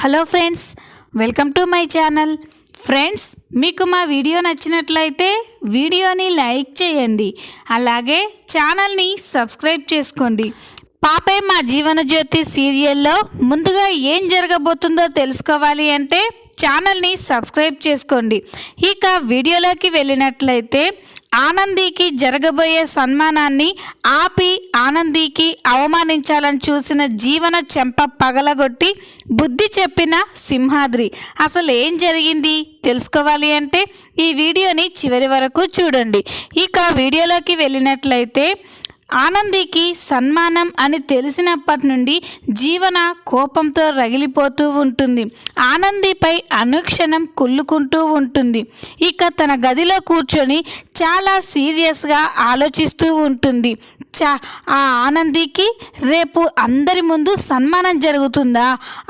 Hello friends, welcome to my channel. Friends, మీకు మా video నచ్చినట్లయితే వీడియోని లైక్ చేయండి, అలాగే ఛానల్ని సబ్స్క్రైబ్ చేసుకోండి. పాపే మా జీవన జ్యోతి సీరియల్లో ముందుగా ఏం జరగబోతుందో తెలుసుకోవాలి అంటే ఛానల్ని సబ్స్క్రైబ్ చేసుకోండి. ఇక వీడియోలోకి వెళ్ళినట్లయితే ఆనందికి జరగబోయే సన్మానాన్ని ఆపి ఆనందికి అవమానించాలని చూసిన జీవన చెంప పగలగొట్టి బుద్ధి చెప్పిన సింహాద్రి. అసలు ఏం జరిగింది తెలుసుకోవాలి అంటే ఈ వీడియోని చివరి వరకు చూడండి. ఇక వీడియోలోకి వెళ్ళినట్లయితే ఆనందికి సన్మానం అని తెలిసినప్పటి నుండి జీవన కోపంతో రగిలిపోతూ ఉంటుంది. ఆనందిపై అనుక్షణం కుళ్ళుకుంటూ ఉంటుంది. ఇక తన గదిలో కూర్చొని చాలా సీరియస్గా ఆలోచిస్తూ ఉంటుంది. ఆ ఆనందికి రేపు అందరి ముందు సన్మానం జరుగుతుందా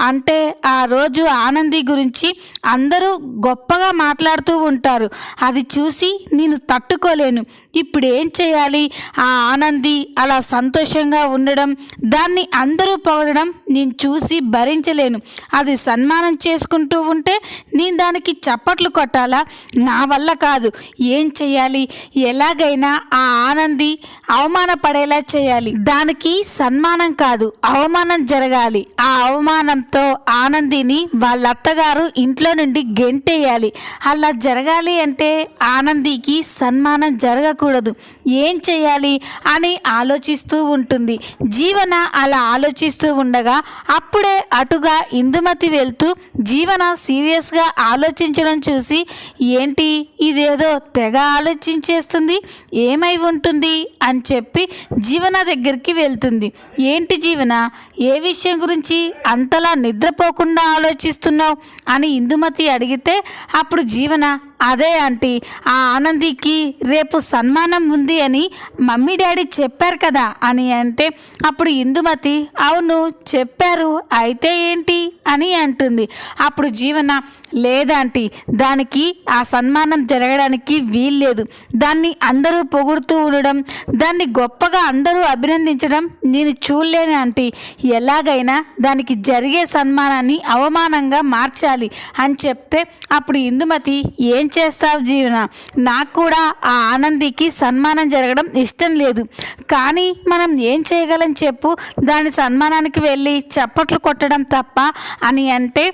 అంటే ఆ రోజు ఆనంది గురించి అందరూ గొప్పగా మాట్లాడుతూ ఉంటారు. అది చూసి నేను తట్టుకోలేను. ఇప్పుడు ఏం చేయాలి? ఆ ఆనంది అలా సంతోషంగా ఉండడం, దాన్ని అందరూ పొగడడం నేను చూసి భరించలేను. అది సన్మానం చేసుకుంటూ ఉంటే నేను దానికి చప్పట్లు కొట్టాలా? నా వల్ల కాదు. ఏం చేయాలి? ఎలాగైనా ఆ ఆనంది అవమానపడేలా చేయాలి. దానికి సన్మానం కాదు, అవమానం జరగాలి. ఆ అవమానంతో ఆనందిని వాళ్ళ అత్తగారు ఇంట్లో నుండి గెంటేయాలి. అలా జరగాలి అంటే ఆనందికి సన్మానం జరగకూడదు. ఏం చేయాలి అని ఆలోచిస్తూ ఉంటుంది. జీవన అలా ఆలోచిస్తూ ఉండగా అప్పుడే అటుగా ఇందుమతి వెళ్తూ జీవన సీరియస్గా ఆలోచించడం చూసి, ఏంటి ఇదేదో తెగ ఆలోచించేస్తుంది, ఏమై ఉంటుంది అని చెప్పి జీవన దగ్గరికి వెళ్తుంది. ఏంటి జీవన, ఏ విషయం గురించి అంతలా నిద్రపోకుండా ఆలోచిస్తున్నావు అని ఇందుమతి అడిగితే అప్పుడు జీవన, అదే ఆంటీ, ఆ ఆనందికి రేపు సన్మానం ఉంది అని మమ్మీ డాడీ చెప్పారు కదా అని అంటే అప్పుడు ఇందుమతి, అవును చెప్పారు, అయితే ఏంటి అని అంటుంది. అప్పుడు జీవన, లేదాంటీ, దానికి ఆ సన్మానం జరగడానికి వీల్లేదు. దాన్ని అందరూ పొగుడుతూ ఉండడం, దాన్ని గొప్పగా అందరూ అభినందించడం నేను చూడలేను ఆంటీ. ఎలాగైనా దానికి జరిగే సన్మానాన్ని అవమానంగా మార్చాలి అని చెప్తే అప్పుడు ఇందుమతి, ఏం చేస్తావు జీవన, నాకు కూడా ఆ ఆనందికి సన్మానం జరగడం ఇష్టం లేదు, కానీ మనం ఏం చేయగలం చెప్పు, దాని సన్మానానికి వెళ్ళి చప్పట్లు కొట్టడం తప్ప అని అంటే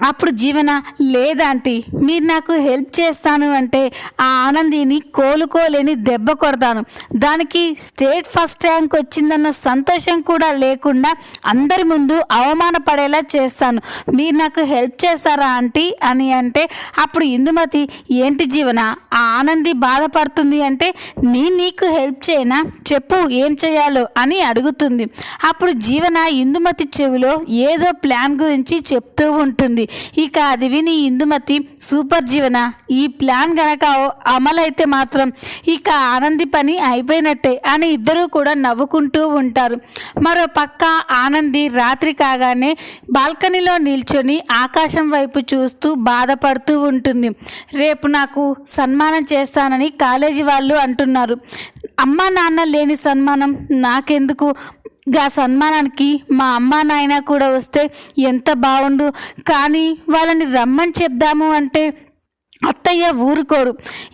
అప్పుడు జీవన, లేదాంటీ, మీరు నాకు హెల్ప్ చేస్తాను అంటే ఆ ఆనందిని కోలుకోలేని దెబ్బ కొడతాను. దానికి స్టేట్ ఫస్ట్ ర్యాంక్ వచ్చిందన్న సంతోషం కూడా లేకుండా అందరి ముందు అవమానపడేలా చేస్తాను. మీరు నాకు హెల్ప్ చేస్తారా ఆంటీ అని అంటే అప్పుడు ఇందుమతి, ఏంటి జీవన, ఆ ఆనంది బాధపడుతుంది అంటే నేను నీకు హెల్ప్ చేయనా, చెప్పు ఏం చేయాలో అని అడుగుతుంది. అప్పుడు జీవన ఇందుమతి చెవిలో ఏదో ప్లాన్ గురించి చెప్తూ ఉంటుంది. ఇక అది విని ఇందుమతి, సూపర్ జీవన, ఈ ప్లాన్ గనక అమలైతే మాత్రం ఇక ఆనంది పని అయిపోయినట్టే అని ఇద్దరూ కూడా నవ్వుకుంటూ ఉంటారు. మరో పక్క ఆనంది రాత్రి కాగానే బాల్కనీలో నిల్చొని ఆకాశం వైపు చూస్తూ బాధపడుతూ ఉంటుంది. రేపు నాకు సన్మానం చేస్తానని కాలేజీ వాళ్ళు అంటున్నారు. అమ్మా నాన్న లేని సన్మానం నాకెందుకు? గా సన్మానానికి మా అమ్మ నాయన కూడా వస్తే ఎంత బాగుండు, కానీ వాళ్ళని రమ్మని చెప్దాము అంటే అత్తయ్య ఊరుకోరు.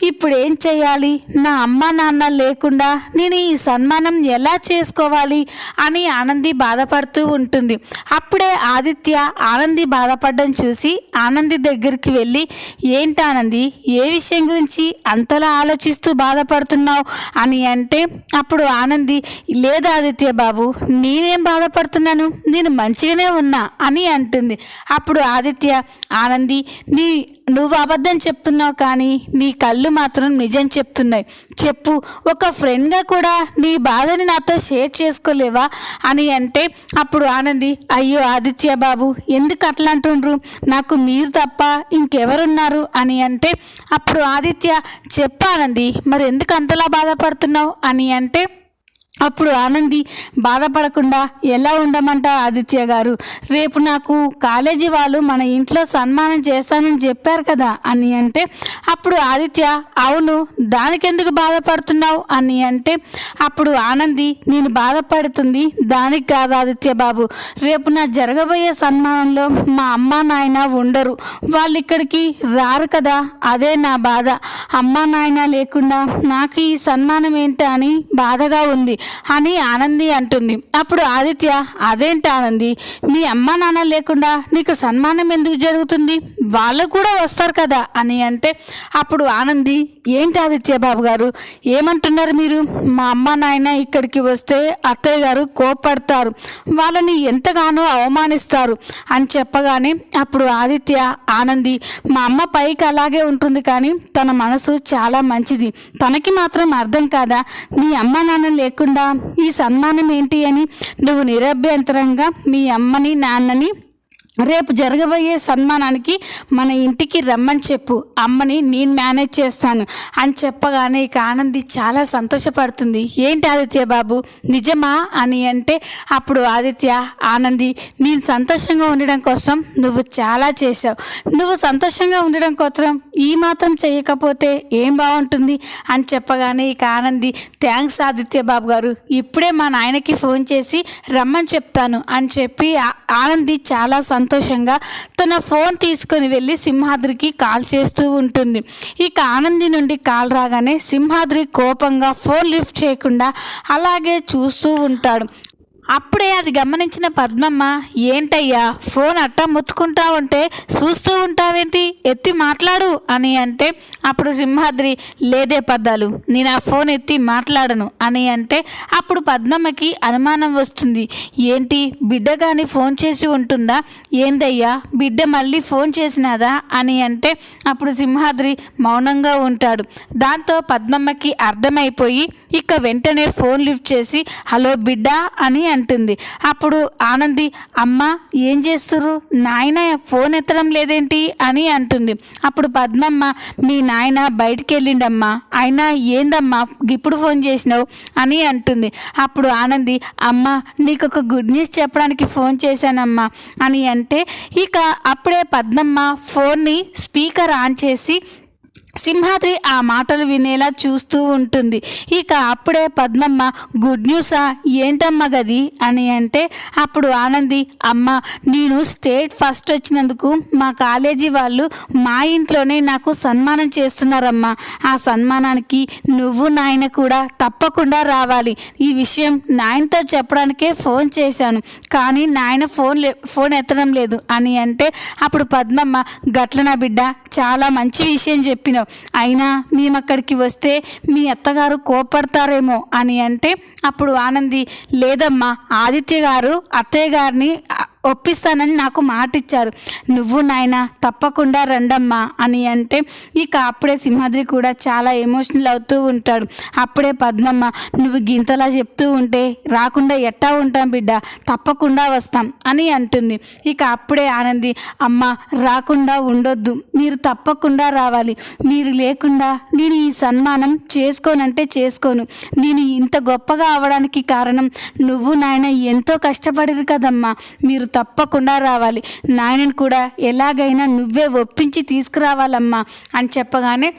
ఇప్పుడు ఏం చేయాలి? నా అమ్మ నాన్న లేకుండా నేను ఈ సన్మానం ఎలా చేసుకోవాలి అని ఆనంది బాధపడుతూ ఉంటుంది. అప్పుడే ఆదిత్య ఆనంది బాధపడడం చూసి ఆనంది దగ్గరికి వెళ్ళి, ఏంటి ఆనంది, ఏ విషయం గురించి అంతలా ఆలోచిస్తూ బాధపడుతున్నావు అని అంటే అప్పుడు ఆనంది, లేదు ఆదిత్య బాబు, నేనేం బాధపడుతున్నాను, నేను మంచిగానే ఉన్నా అని అంటుంది. అప్పుడు ఆదిత్య, ఆనంది, నువ్వు అబద్ధం చెప్తున్నావు కానీ నీ కళ్ళు మాత్రం నిజం చెప్తున్నాయి. చెప్పు, ఒక ఫ్రెండ్గా కూడా నీ బాధని నాతో షేర్ చేసుకోలేవా అని అంటే అప్పుడు ఆనంది, అయ్యో ఆదిత్య బాబు, ఎందుకు అట్లా అంటుండ్రు, నాకు మీరు తప్ప ఇంకెవరున్నారు అని అంటే అప్పుడు ఆదిత్య, చెప్పానంది, మరి ఎందుకు అంతలా బాధపడుతున్నావు అని అంటే అప్పుడు ఆనంది బాధపడకుండా ఎలా ఉండమంటావు ఆదిత్య గారు, రేపు నాకు కాలేజీ వాళ్ళు మన ఇంట్లో సన్మానం చేస్తానని చెప్పారు కదా అని అంటే అప్పుడు ఆదిత్య అవును దానికెందుకు బాధపడుతున్నావు అని అంటే అప్పుడు ఆనంది నేను బాధపడుతుంది దానికి కాదు ఆదిత్య బాబు, రేపు నా జరగబోయే సన్మానంలో మా అమ్మ నాయన ఉండరు, వాళ్ళు ఇక్కడికి రారు కదా, అదే నా బాధ, అమ్మ నాయన లేకుండా నాకు ఈ సన్మానం ఏంటి అని బాధగా ఉంది అని ఆనంది అంటుంది. అప్పుడు ఆదిత్య అదేంటి ఆనంది, మీ అమ్మ నాన్న లేకుండా నీకు సన్మానం ఎందుకు జరుగుతుంది, వాళ్ళు కూడా వస్తారు కదా అని అంటే అప్పుడు ఆనంది ఏంటి ఆదిత్య బాబు గారు ఏమంటున్నారు మీరు, మా అమ్మ నాయన ఇక్కడికి వస్తే అత్తయ్య గారు కోప్పడతారు, వాళ్ళని ఎంతగానో అవమానిస్తారు అని చెప్పగానే అప్పుడు ఆదిత్య ఆనంది మా అమ్మ పైకి అలాగే ఉంటుంది కానీ తన మనసు చాలా మంచిది, తనకి మాత్రం అర్థం కాదా, మీ అమ్మ నాన్న లేకుండా ఈ సన్మానం ఏంటి అని నువ్వు నిరభ్యంతరంగా మీ అమ్మని నాన్నని రేపు జరగబోయే సన్మానానికి మన ఇంటికి రమ్మని చెప్పు, అమ్మని నేను మేనేజ్ చేస్తాను అని చెప్పగానే ఇక ఆనంది చాలా సంతోషపడుతుంది. ఏంటి ఆదిత్య బాబు నిజమా అని అంటే అప్పుడు ఆదిత్య ఆనంది నేను సంతోషంగా ఉండడం కోసం నువ్వు చాలా చేసావు, నువ్వు సంతోషంగా ఉండడం కోసం ఈ మాత్రం చేయకపోతే ఏం బాగుంటుంది అని చెప్పగానే ఇక ఆనంది థ్యాంక్స్ ఆదిత్య బాబు గారు, ఇప్పుడే మా నాయనకి ఫోన్ చేసి రమ్మని చెప్తాను అని చెప్పి ఆనంది చాలా సంతోషంగా తన ఫోన్ తీసుకొని వెళ్ళి సింహాద్రికి కాల్ చేస్తూ ఉంటుంది. ఇక ఆనంది నుండి కాల్ రాగానే సింహాద్రి కోపంగా ఫోన్ లిఫ్ట్ చేయకుండా అలాగే చూస్తూ ఉంటాడు. అప్పుడే అది గమనించిన పద్మమ్మ ఏంటయ్యా ఫోన్ అట్టా ముత్తుకుంటా ఉంటే చూస్తూ ఉంటావేంటి, ఎత్తి మాట్లాడు అని అంటే అప్పుడు సింహాద్రి లేదే పద్దాలు నేను ఆ ఫోన్ ఎత్తి మాట్లాడను అని అంటే అప్పుడు పద్మమ్మకి అనుమానం వస్తుంది. ఏంటి బిడ్డ కానీ ఫోన్ చేసి ఉంటుందా, ఏందయ్యా బిడ్డ మళ్ళీ ఫోన్ చేసినాదా అని అంటే అప్పుడు సింహాద్రి మౌనంగా ఉంటాడు. దాంతో పద్మమ్మకి అర్థమైపోయి ఇక వెంటనే ఫోన్ లిఫ్ట్ చేసి హలో బిడ్డ అని అంటుంది. అప్పుడు ఆనంది అమ్మ ఏం చేస్తురు, నాయన ఫోన్ ఎత్తడం లేదేంటి అని అంటుంది. అప్పుడు పద్మమ్మ మీ నాయన బయటికి వెళ్ళిండమ్మా, అయినా ఏందమ్మా ఇప్పుడు ఫోన్ చేసినావు అని అంటుంది. అప్పుడు ఆనంది అమ్మ నీకు ఒక గుడ్ న్యూస్ చెప్పడానికి ఫోన్ చేశానమ్మా అని అంటే ఇక అప్పుడే పద్మమ్మ ఫోన్ని స్పీకర్ ఆన్ చేసి సింహాద్రి ఆ మాటలు వినేలా చూస్తూ ఉంటుంది. ఇక అప్పుడే పద్మమ్మ గుడ్ న్యూసా ఏంటమ్మా గది అని అంటే అప్పుడు ఆనంది అమ్మ నేను స్టేట్ ఫస్ట్ వచ్చినందుకు మా కాలేజీ వాళ్ళు మా ఇంట్లోనే నాకు సన్మానం చేస్తున్నారమ్మా, ఆ సన్మానానికి నువ్వు నాయన కూడా తప్పకుండా రావాలి, ఈ విషయం నాయనతో చెప్పడానికే ఫోన్ చేశాను కానీ నాయన ఫోన్ ఎత్తడం లేదు అని అంటే అప్పుడు పద్మమ్మ గట్లనా బిడ్డ చాలా మంచి విషయం చెప్పినావు, అయినా మేము అక్కడికి వస్తే మీ అత్తగారు కోపడతారేమో అని అంటే అప్పుడు ఆనంది లేదమ్మా ఆదిత్య గారు అత్తయ్య గారిని ఒప్పిస్తానని నాకు మాట ఇచ్చారు, నువ్వు నాయన తప్పకుండా రండమ్మా అని అంటే ఇక అప్పుడే సింహాద్రి కూడా చాలా ఎమోషనల్ అవుతూ ఉంటాడు. అప్పుడే పద్మమ్మ నువ్వు గింతలా చెప్తూ ఉంటే రాకుండా ఎట్టా ఉంటాం బిడ్డ, తప్పకుండా వస్తాం అని అంటుంది. ఇక అప్పుడే ఆనంది అమ్మ రాకుండా ఉండొద్దు, మీరు తప్పకుండా రావాలి, మీరు లేకుండా నేను ఈ సన్మానం చేసుకోనంటే చేసుకోను, నేను ఇంత గొప్పగా అవడానికి కారణం నువ్వు నాయన ఎంతో కష్టపడరు కదమ్మా, మీరు తప్పకుండా రావాలి, నాయనని కూడా ఎలాగైనా నువ్వే ఒప్పించి తీసుకురావాలమ్మా అని చెప్పగానే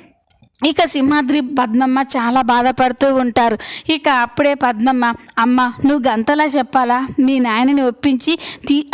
ఇక సింహాద్రి పద్మమ్మ చాలా బాధపడుతూ ఉంటారు. ఇక అప్పుడే పద్మమ్మ అమ్మ నువ్వు గంతలా చెప్పాలా, మీ నాయనని ఒప్పించి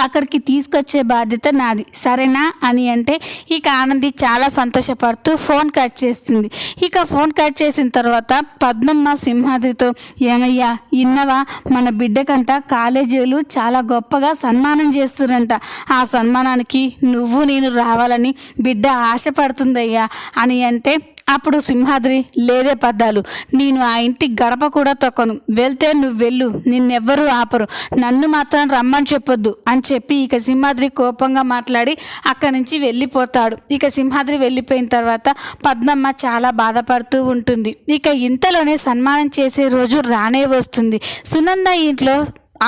అక్కడికి తీసుకొచ్చే బాధ్యత నాది సరేనా అని అంటే ఇక ఆనంది చాలా సంతోషపడుతూ ఫోన్ కట్ చేస్తుంది. ఇక ఫోన్ కట్ చేసిన తర్వాత పద్మమ్మ సింహాద్రితో ఏమయ్యా ఇన్నవా మన బిడ్డకంట కాలేజీలు చాలా గొప్పగా సన్మానం చేస్తురంట, ఆ సన్మానానికి నువ్వు నేను రావాలని బిడ్డ ఆశపడుతుందయ్యా అని అంటే అప్పుడు సింహాద్రి లేదే పద్దాలు నేను ఆ ఇంటి గడప కూడా తొక్కను, వెళ్తే నువ్వు వెళ్ళు, నిన్నెవ్వరూ ఆపరు, నన్ను మాత్రం రమ్మని చెప్పొద్దు అని చెప్పి ఇక సింహాద్రి కోపంగా మాట్లాడి అక్కడి నుంచి వెళ్ళిపోతాడు. ఇక సింహాద్రి వెళ్ళిపోయిన తర్వాత పద్మమ్మ చాలా బాధపడుతూ ఉంటుంది. ఇక ఇంతలోనే సన్మానం చేసే రోజు రానే వస్తుంది. సునంద ఇంట్లో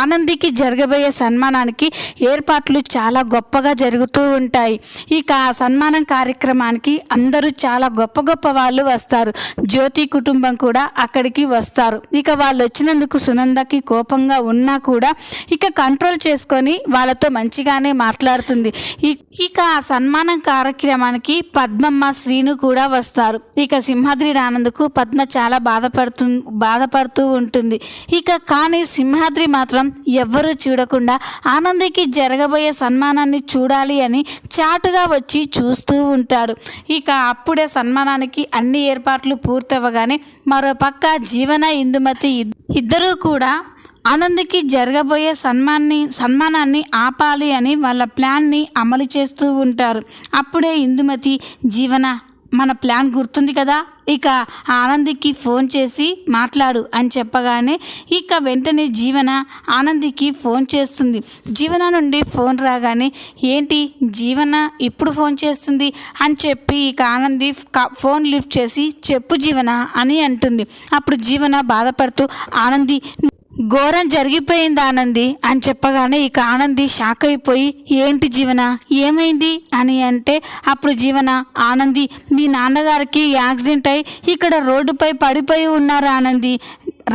ఆనందికి జరగబోయే సన్మానానికి ఏర్పాట్లు చాలా గొప్పగా జరుగుతూ ఉంటాయి. ఇక ఆ సన్మానం కార్యక్రమానికి అందరూ చాలా గొప్ప గొప్ప వాళ్ళు వస్తారు. జ్యోతి కుటుంబం కూడా అక్కడికి వస్తారు. ఇక వాళ్ళు వచ్చినందుకు సునందకి కోపంగా ఉన్నా కూడా ఇక కంట్రోల్ చేసుకొని వాళ్ళతో మంచిగానే మాట్లాడుతుంది. ఇక ఆ సన్మానం కార్యక్రమానికి పద్మమ్మ, శ్రీను కూడా వస్తారు. ఇక సింహాద్రి ఆనంద్కు పద్మ చాలా బాధపడుతూ ఉంటుంది. ఇక కానీ సింహాద్రి మాత్రం ఎవ్వరూ చూడకుండా ఆనందికి జరగబోయే సన్మానాన్ని చూడాలి అని చాటుగా వచ్చి చూస్తూ ఉంటాడు. ఇక అప్పుడే సన్మానానికి అన్ని ఏర్పాట్లు పూర్తవగానే మరోపక్క జీవన, ఇందుమతి ఇద్దరూ కూడా ఆనందికి జరగబోయే సన్మానాన్ని ఆపాలి అని వాళ్ళ ప్లాన్ని అమలు చేస్తూ ఉంటారు. అప్పుడే ఇందుమతి, జీవన, మన ప్లాన్ గుర్తుంది కదా, ఇక ఆనందికి ఫోన్ చేసి మాట్లాడు అని చెప్పగానే ఇక వెంటనే జీవన ఆనందికి ఫోన్ చేస్తుంది. జీవన నుండి ఫోన్ రాగానే ఏంటి జీవన ఇప్పుడు ఫోన్ చేస్తుంది అని చెప్పి ఇక ఆనంది ఫోన్ లిఫ్ట్ చేసి చెప్పు జీవన అని అంటుంది. అప్పుడు జీవన బాధపడుతూ ఆనంది ఘోరం జరిగిపోయింది ఆనంది అని చెప్పగానే ఇక ఆనంది షాక్ అయిపోయి ఏంటి జీవన ఏమైంది అని అంటే అప్పుడు జీవన ఆనంది మీ నాన్నగారికి యాక్సిడెంట్ అయి ఇక్కడ రోడ్డుపై పడిపోయి ఉన్నారు ఆనంది,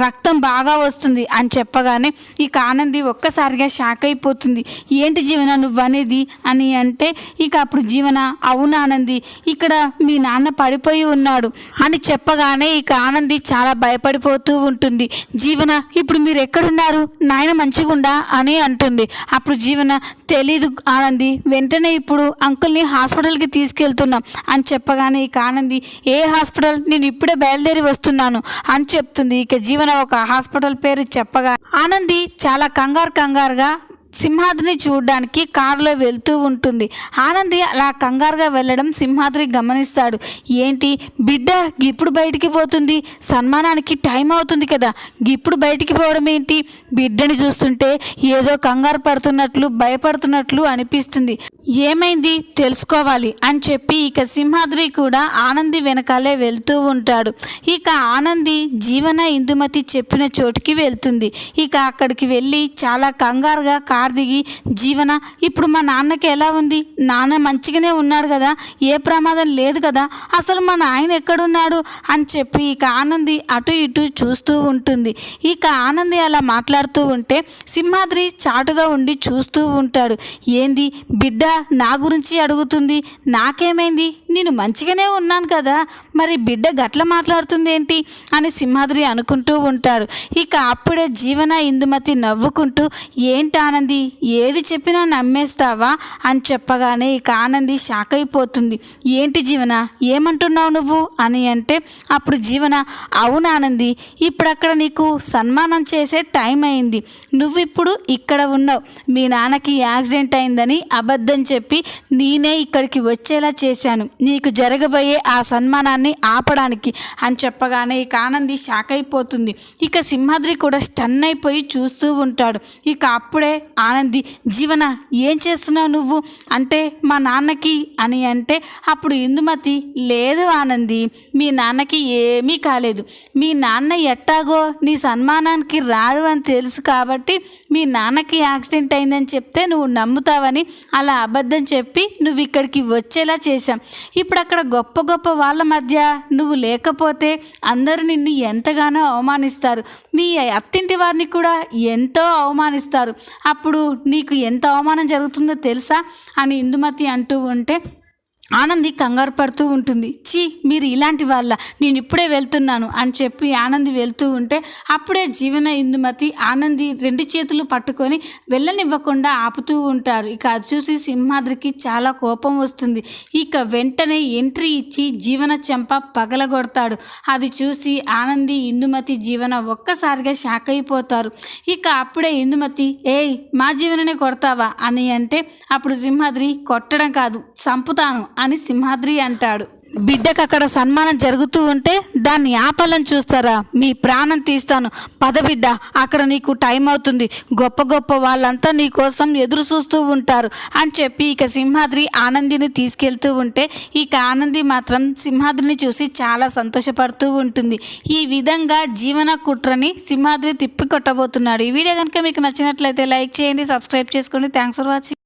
రక్తం బాగా వస్తుంది అని చెప్పగానే ఇక ఆనంది ఒక్కసారిగా షాక్ అయిపోతుంది. ఏంటి జీవన నువ్వనేది అని అంటే ఇక అప్పుడు జీవన అవును ఆనంది ఇక్కడ మీ నాన్న పడిపోయి ఉన్నాడు అని చెప్పగానే ఇక ఆనంది చాలా భయపడిపోతూ ఉంటుంది. జీవన ఇప్పుడు మీరు ఎక్కడున్నారు, నాయన మంచిగుండా అని అంటుంది. అప్పుడు జీవన తెలీదు ఆనంది, వెంటనే ఇప్పుడు అంకుల్ని హాస్పిటల్కి తీసుకెళ్తున్నాం అని చెప్పగానే ఇక ఆనంది ఏ హాస్పిటల్, నేను ఇప్పుడే బయలుదేరి వస్తున్నాను అని చెప్తుంది. ఇక జీవన ఒక హాస్పిటల్ పేరు చెప్పగా ఆనంది చాలా కంగారుగా సింహాద్రిని చూడడానికి కారులో వెళ్తూ ఉంటుంది. ఆనంది అలా కంగారుగా వెళ్ళడం సింహాద్రి గమనిస్తాడు. ఏంటి బిడ్డ ఇప్పుడు బయటికి పోతుంది, సన్మానానికి టైం అవుతుంది కదా, ఇప్పుడు బయటికి పోవడం ఏంటి, బిడ్డని చూస్తుంటే ఏదో కంగారు పడుతున్నట్లు భయపడుతున్నట్లు అనిపిస్తుంది, ఏమైంది తెలుసుకోవాలి అని చెప్పి ఇక సింహాద్రి కూడా ఆనంది వెనకాలే వెళ్తూ ఉంటాడు. ఇక ఆనంది జీవన, ఇందుమతి చెప్పిన చోటుకి వెళ్తుంది. ఇక అక్కడికి వెళ్ళి చాలా కంగారుగా కార్ దిగి జీవన ఇప్పుడు మా నాన్నకి ఎలా ఉంది, నాన్న మంచిగానే ఉన్నాడు కదా, ఏ ప్రమాదం లేదు కదా, అసలు మా నాయన ఎక్కడున్నాడు అని చెప్పి ఇక ఆనంది అటు ఇటు చూస్తూ ఉంటుంది. ఇక ఆనంది అలా మాట్లాడుతూ ఉంటే సింహాద్రి చాటుగా ఉండి చూస్తూ ఉంటాడు. ఏంది బిడ్డ నా గురించి అడుగుతుంది, నాకేమైంది, నేను మంచిగానే ఉన్నాను కదా, మరి బిడ్డ గట్ల మాట్లాడుతుంది ఏంటి అని సింహాద్రి అనుకుంటూ ఉంటాడు. ఇక అప్పుడే జీవన, ఇందుమతి నవ్వుకుంటూ ఏంటి ఆనంది ఏది చెప్పినా నమ్మేస్తావా అని చెప్పగానే ఇక ఆనంది షాక్ అయిపోతుంది. ఏంటి జీవన ఏమంటున్నావు నువ్వు అని అంటే అప్పుడు జీవన అవును ఆనంది ఇప్పుడు అక్కడ నీకు సన్మానం చేసే టైం అయింది, నువ్వు ఇప్పుడు ఇక్కడ ఉన్నావు, మీ నాన్నకి యాక్సిడెంట్ అయిందని అబద్ధం చెప్పి నేనే ఇక్కడికి వచ్చేలా చేశాను నీకు జరగబోయే ఆ సన్మానాన్ని ఆపడానికి అని చెప్పగానే ఇక ఆనంది షాక్ అయిపోతుంది. ఇక సింహాద్రి కూడా స్టన్ అయిపోయి చూస్తూ ఉంటాడు. ఇక అప్పుడే ఆనంది జీవన ఏం చేస్తున్నావు నువ్వు అంటే మా నాన్నకి అని అంటే అప్పుడు ఇందుమతి లేదు ఆనంది మీ నాన్నకి ఏమీ కాలేదు, మీ నాన్న ఎట్టాగో నీ సన్మానానికి రాడు అని తెలుసు కాబట్టి మీ నాన్నకి యాక్సిడెంట్ అయిందని చెప్తే నువ్వు నమ్ముతావని అలా అబద్ధం చెప్పి నువ్వు ఇక్కడికి వచ్చేలా చేశాం. ఇప్పుడు అక్కడ గొప్ప గొప్ప వాళ్ళ మధ్య నువ్వు లేకపోతే అందరూ నిన్ను ఎంతగానో అవమానిస్తారు, మీ అత్తింటి వారిని కూడా ఎంతో అవమానిస్తారు, అప్పుడు నీకు ఎంత అవమానం జరుగుతుందో తెలుసా అని ఇందుమతి అంటూ ఉంటే ఆనంది కంగారు పడుతూ ఉంటుంది. మీరు ఇలాంటి వాళ్ళ, నేను ఇప్పుడే వెళ్తున్నాను అని చెప్పి ఆనంది వెళ్తూ ఉంటే అప్పుడే జీవన, ఇందుమతి ఆనంది రెండు చేతులు పట్టుకొని వెళ్ళనివ్వకుండా ఆపుతూ ఉంటారు. ఇక అది చూసి సింహాద్రికి చాలా కోపం వస్తుంది. ఇక వెంటనే ఎంట్రీ ఇచ్చి జీవన చెంప పగలగొడతాడు. అది చూసి ఆనంది, ఇందుమతి, జీవన ఒక్కసారిగా షాక్ అయిపోతారు. ఇక అప్పుడే ఇందుమతి ఏయ్ మా జీవననే కొడతావా అని అంటే అప్పుడు సింహాద్రి కొట్టడం కాదు చంపుతాను అని సింహాద్రి అంటాడు. బిడ్డకు అక్కడ సన్మానం జరుగుతూ ఉంటే దాన్ని ఆపాలని చూస్తారా, మీ ప్రాణం తీస్తాను, పద బిడ్డ, అక్కడ నీకు టైం అవుతుంది, గొప్ప గొప్ప వాళ్ళంతా నీ కోసం ఎదురు చూస్తూ ఉంటారు అని చెప్పి ఇక సింహాద్రి ఆనందిని తీసుకెళ్తూ ఉంటే ఇక ఆనంది మాత్రం సింహాద్రిని చూసి చాలా సంతోషపడుతూ ఉంటుంది. ఈ విధంగా జీవన కుట్రని సింహాద్రి తిప్పి కొట్టబోతున్నాడు. ఈ వీడియో కనుక మీకు నచ్చినట్లయితే లైక్ చేయండి, సబ్స్క్రైబ్ చేసుకోండి. Thanks for watching.